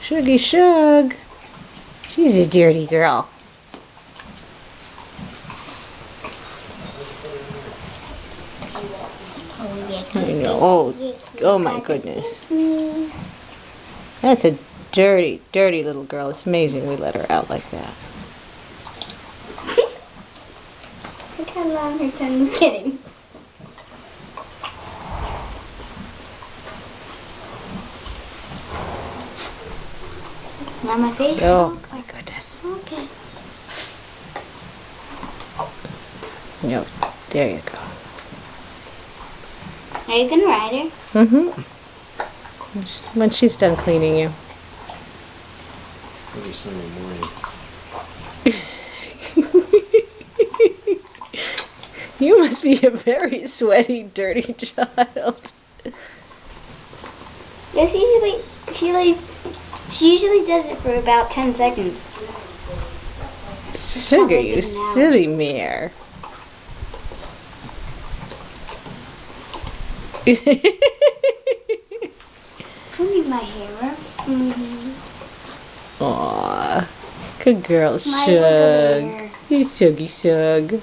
Shuggy Shug. She's a dirty girl. I know. Oh my goodness. That's a dirty, dirty little girl. It's amazing we let her out like that. Look how long her tongue is getting. Now my face. Oh my goodness. Okay. No, there you go. Are you gonna ride her? Mm-hmm. When she's done cleaning you. Every Sunday morning. You must be a very sweaty, dirty child. Yes, she usually does it for about 10 seconds. Sugar, you silly mare. Let me my hair up. Aw, good girl, My Shug. little bear. You suggy Shug.